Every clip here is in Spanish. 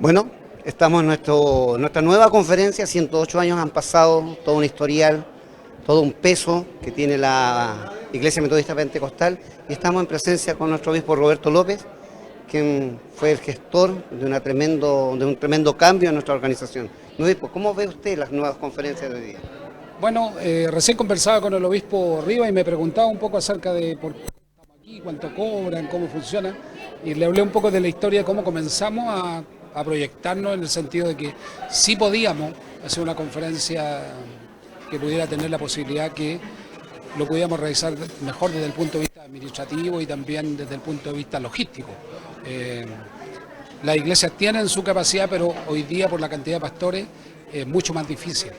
Bueno, estamos en nuestra nueva conferencia, 108 años han pasado, todo un historial, todo un peso que tiene la Iglesia Metodista Pentecostal y estamos en presencia con nuestro obispo Roberto López, quien fue el gestor de un tremendo cambio en nuestra organización. Obispo, ¿cómo ve usted las nuevas conferencias de hoy día? Bueno, recién conversaba con el obispo Riva y me preguntaba un poco acerca de por qué estamos aquí, cuánto cobran, cómo funciona, y le hablé un poco de la historia de cómo comenzamos a proyectarnos en el sentido de que sí podíamos hacer una conferencia que pudiera tener la posibilidad que lo pudiéramos realizar mejor desde el punto de vista administrativo y también desde el punto de vista logístico. Las iglesias tienen su capacidad, pero hoy día por la cantidad de pastores es mucho más difícil.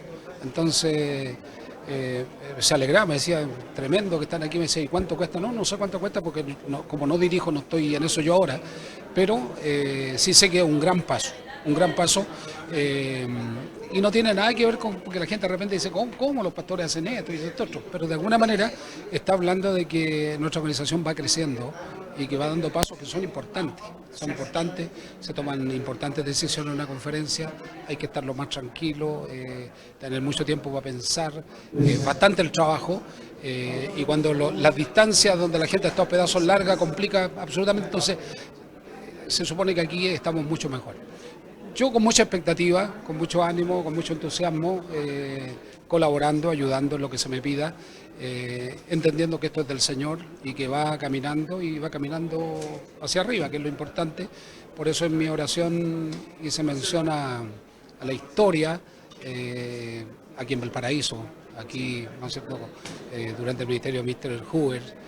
Entonces se alegraba, me decía, tremendo que están aquí, me decía, ¿y cuánto cuesta? No sé cuánto cuesta porque como no dirijo, no estoy en eso yo ahora, pero sí sé que es un gran paso, y no tiene nada que ver con, porque la gente de repente dice, ¿cómo los pastores hacen esto y esto otro? Pero de alguna manera está hablando de que nuestra organización va creciendo y que va dando pasos que son importantes, se toman importantes decisiones en una conferencia, hay que estar lo más tranquilo, tener mucho tiempo para pensar, bastante el trabajo, y cuando las distancias donde la gente está hospedada son largas, complica absolutamente, entonces se supone que aquí estamos mucho mejor. Yo con mucha expectativa, con mucho ánimo, con mucho entusiasmo, colaborando, ayudando en lo que se me pida, entendiendo que esto es del Señor y que va caminando hacia arriba, que es lo importante. Por eso en mi oración hice mención a la historia aquí en Valparaíso, aquí, ¿no es cierto?, durante el ministerio de Mr. Hoover,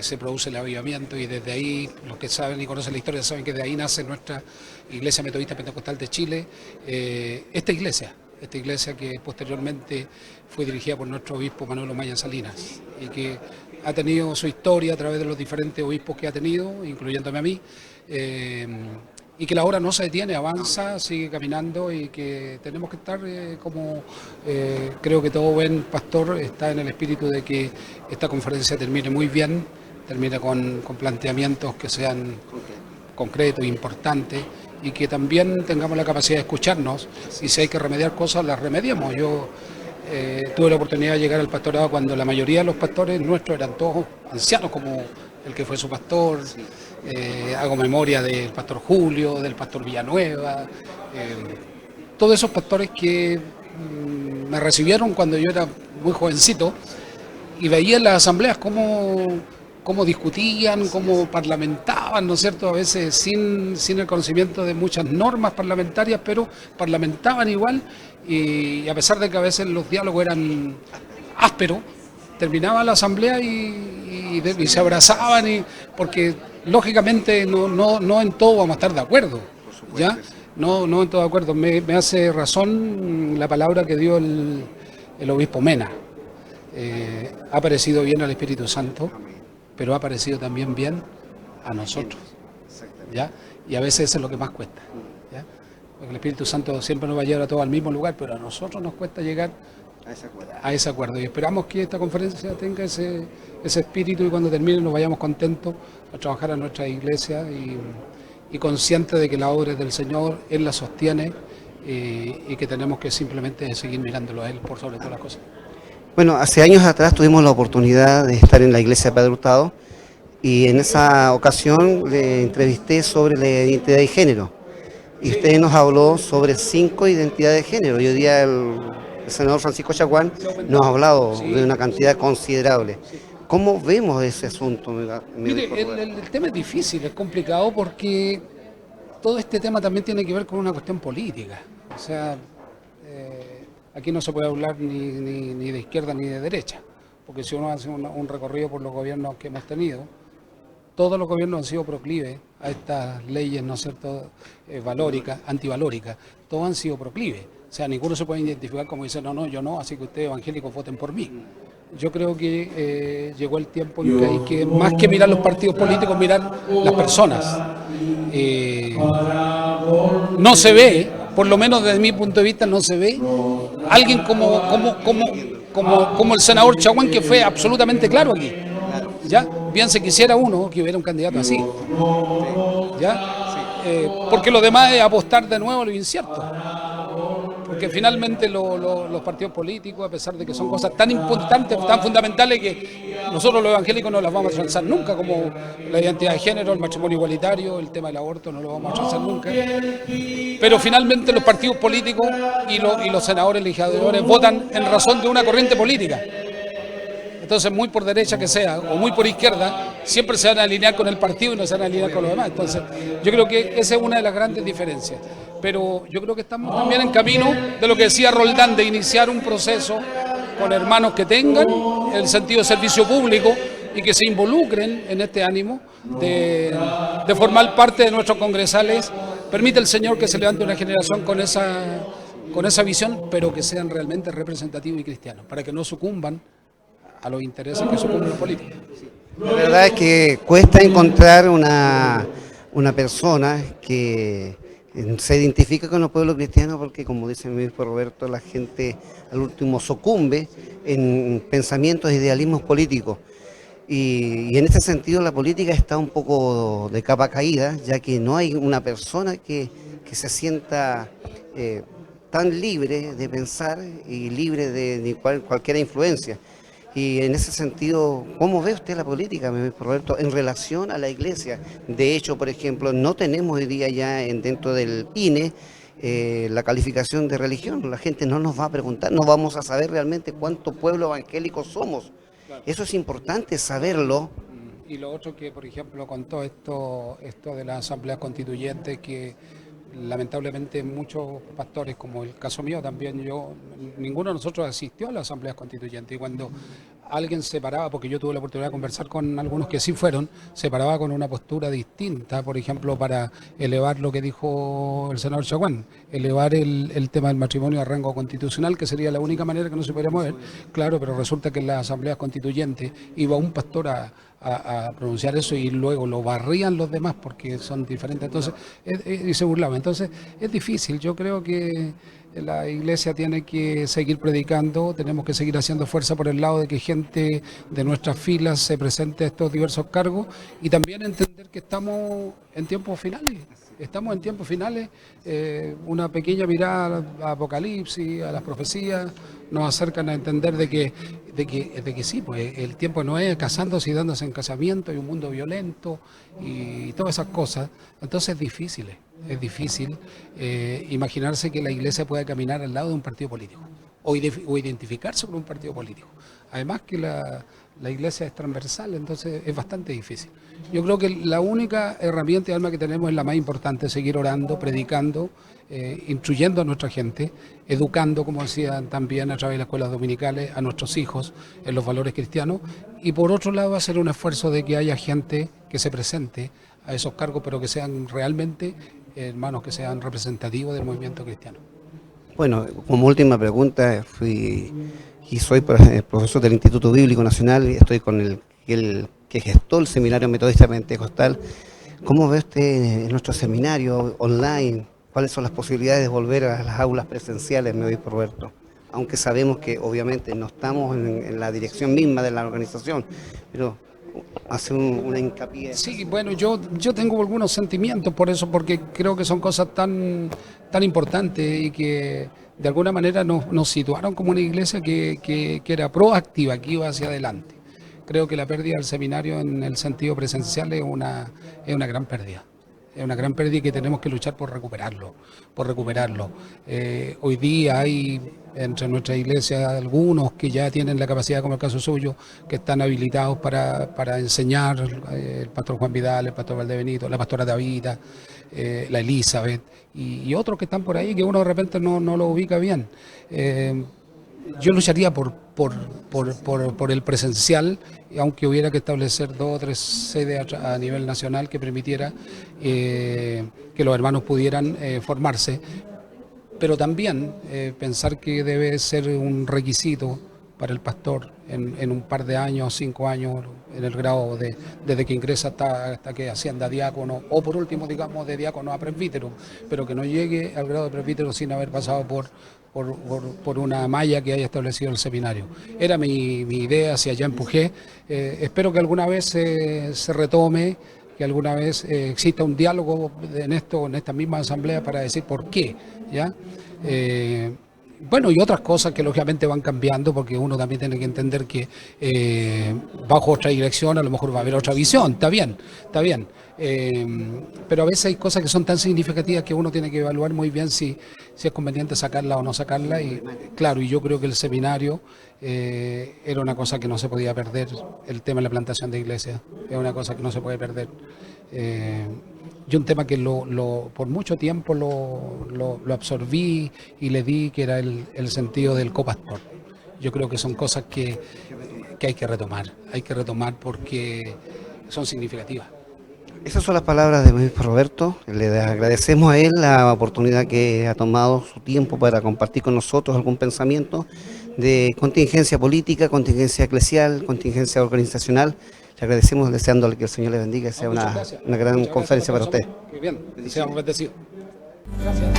se produce el avivamiento y desde ahí, los que saben y conocen la historia saben que de ahí nace nuestra Iglesia Metodista Pentecostal de Chile, esta iglesia que posteriormente fue dirigida por nuestro obispo Manuel Omaya Salinas y que ha tenido su historia a través de los diferentes obispos que ha tenido, incluyéndome a mí, y que la obra no se detiene, avanza, sigue caminando y que tenemos que estar como creo que todo buen pastor está en el espíritu de que esta conferencia termine muy bien, termine con planteamientos que sean concretos, importantes y que también tengamos la capacidad de escucharnos y si hay que remediar cosas, las remediemos. Yo tuve la oportunidad de llegar al pastorado cuando la mayoría de los pastores nuestros eran todos ancianos, como el que fue su pastor. Hago memoria del pastor Julio, del pastor Villanueva, todos esos pastores que me recibieron cuando yo era muy jovencito y veía en las asambleas cómo discutían, cómo parlamentaban, ¿no es cierto? A veces sin el conocimiento de muchas normas parlamentarias, pero parlamentaban igual y a pesar de que a veces los diálogos eran ásperos, terminaba la asamblea y se abrazaban porque lógicamente no en todo vamos a estar de acuerdo, ¿ya? No en todo de acuerdo. Me hace razón la palabra que dio el obispo Mena. Ha parecido bien al Espíritu Santo, pero ha parecido también bien a nosotros, ¿ya? Y a veces eso es lo que más cuesta, ¿ya? Porque el Espíritu Santo siempre nos va a llevar a todos al mismo lugar, pero a nosotros nos cuesta llegar a ese acuerdo y esperamos que esta conferencia tenga ese espíritu y cuando termine nos vayamos contentos a trabajar a nuestra iglesia y conscientes de que la obra es del Señor, Él la sostiene y que tenemos que simplemente seguir mirándolo a Él por sobre todas las cosas. Bueno, hace años atrás tuvimos la oportunidad de estar en la iglesia de Padre Hurtado y en esa ocasión le entrevisté sobre la identidad de género y usted nos habló sobre 5 identidades de género y hoy día el senador Francisco Chaguán nos ha hablado de una cantidad considerable. ¿Cómo vemos ese asunto? Mire, el tema es difícil, es complicado porque todo este tema también tiene que ver con una cuestión política. O sea, aquí no se puede hablar ni de izquierda ni de derecha, porque si uno hace un recorrido por los gobiernos que hemos tenido, todos los gobiernos han sido proclives a estas leyes, ¿no es cierto?, valóricas, antivalóricas, todos han sido proclives. O sea, ninguno se puede identificar como dice, no, yo no, así que ustedes evangélicos voten por mí. Yo creo que llegó el tiempo en que hay que, más que mirar los partidos políticos, mirar las personas. No se ve, por lo menos desde mi punto de vista, no se ve alguien como el senador Chaguán, que fue absolutamente claro aquí. ¿Ya? Bien se quisiera uno que hubiera un candidato así. ¿Ya? porque lo demás es apostar de nuevo a lo incierto. Porque finalmente los partidos políticos, a pesar de que son cosas tan importantes, tan fundamentales, que nosotros los evangélicos no las vamos a transar nunca, como la identidad de género, el matrimonio igualitario, el tema del aborto, no lo vamos a transar nunca. Pero finalmente los partidos políticos y los senadores legisladores votan en razón de una corriente política. Entonces, muy por derecha que sea, o muy por izquierda, siempre se van a alinear con el partido y no se van a alinear con los demás. Entonces, yo creo que esa es una de las grandes diferencias. Pero yo creo que estamos también en camino de lo que decía Roldán, de iniciar un proceso con hermanos que tengan el sentido de servicio público y que se involucren en este ánimo de formar parte de nuestros congresales. Permite el Señor que se levante una generación con esa visión, pero que sean realmente representativos y cristianos, para que no sucumban a los intereses que sucumben los políticos. La verdad es que cuesta encontrar una persona que se identifica con los pueblos cristianos, porque como dice mi hijo Roberto, la gente al último sucumbe en pensamientos e idealismos políticos. Y en este sentido la política está un poco de capa caída, ya que no hay una persona que se sienta tan libre de pensar y libre de cualquier influencia. Y en ese sentido, ¿cómo ve usted la política, Roberto, en relación a la iglesia? De hecho, por ejemplo, no tenemos hoy día ya dentro del INE la calificación de religión. La gente no nos va a preguntar, no vamos a saber realmente cuánto pueblo evangélico somos. Eso es importante saberlo. Y lo otro que, por ejemplo, con todo esto de las asambleas constituyentes, que lamentablemente muchos pastores, como el caso mío también, ninguno de nosotros asistió a las asambleas constituyentes, y cuando alguien se paraba, porque yo tuve la oportunidad de conversar con algunos que sí fueron, se paraba con una postura distinta, por ejemplo, para elevar lo que dijo el senador Chaguán, elevar el tema del matrimonio a rango constitucional, que sería la única manera que no se podría mover, claro, pero resulta que en las asambleas constituyentes iba un pastor a pronunciar eso y luego lo barrían los demás porque son diferentes, entonces y se burlaban. Entonces es difícil. Yo creo que la iglesia tiene que seguir predicando, tenemos que seguir haciendo fuerza por el lado de que gente de nuestras filas se presente a estos diversos cargos, y también entender que estamos en tiempos finales. Estamos en tiempos finales, una pequeña mirada al Apocalipsis, a las profecías, nos acercan a entender de que sí, pues el tiempo no es casándose y dándose en casamiento, y un mundo violento y todas esas cosas. Entonces es difícil imaginarse que la iglesia pueda caminar al lado de un partido político o identificarse con un partido político. Además que la iglesia es transversal, entonces es bastante difícil. Yo creo que la única herramienta y arma que tenemos es la más importante: seguir orando, predicando, instruyendo a nuestra gente, educando, como decían también a través de las escuelas dominicales, a nuestros hijos en los valores cristianos, y por otro lado hacer un esfuerzo de que haya gente que se presente a esos cargos, pero que sean realmente hermanos, que sean representativos del movimiento cristiano. Bueno, como última pregunta, soy profesor del Instituto Bíblico Nacional y estoy con el que gestó el Seminario Metodista Pentecostal. ¿Cómo ve usted nuestro seminario online? ¿Cuáles son las posibilidades de volver a las aulas presenciales, me dijo Roberto? Aunque sabemos que obviamente no estamos en la dirección misma de la organización, pero hace una hincapié. Sí, bueno, yo tengo algunos sentimientos por eso, porque creo que son cosas tan importantes y que de alguna manera nos situaron como una iglesia que era proactiva, que iba hacia adelante. Creo que la pérdida del seminario en el sentido presencial es una gran pérdida. Es una gran pérdida y que tenemos que luchar por recuperarlo. Hoy día hay entre nuestra iglesia algunos que ya tienen la capacidad, como el caso suyo, que están habilitados para enseñar, el pastor Juan Vidal, el pastor Valdebenito, la pastora Davida, la Elizabeth y otros que están por ahí que uno de repente no lo ubica bien. Yo lucharía por el presencial, aunque hubiera que establecer 2 o 3 sedes a nivel nacional que permitiera que los hermanos pudieran formarse, pero también pensar que debe ser un requisito para el pastor en un par de años, 5 años, en el grado desde que ingresa hasta que ascienda a diácono, o por último, digamos, de diácono a presbítero, pero que no llegue al grado de presbítero sin haber pasado por una malla que haya establecido el seminario. Era mi idea, hacia allá empujé. Espero que alguna vez se retome, que alguna vez exista un diálogo en esta misma asamblea para decir por qué, ¿ya? Bueno, y otras cosas que lógicamente van cambiando, porque uno también tiene que entender que bajo otra dirección a lo mejor va a haber otra visión, está bien, está bien. Pero a veces hay cosas que son tan significativas que uno tiene que evaluar muy bien si es conveniente sacarla o no sacarla. Y claro, y yo creo que el seminario era una cosa que no se podía perder, el tema de la plantación de iglesias, es una cosa que no se puede perder. Y un tema que por mucho tiempo lo absorbí y le di, que era el sentido del copastor. Yo creo que son cosas que hay que retomar porque son significativas. Esas son las palabras de obispo Roberto. Le agradecemos a él la oportunidad que ha tomado su tiempo para compartir con nosotros algún pensamiento de contingencia política, contingencia eclesial, contingencia organizacional. Le agradecemos deseándole que el Señor le bendiga y sea una gran conferencia para usted. Muy bien, seamos bendecidos. Gracias.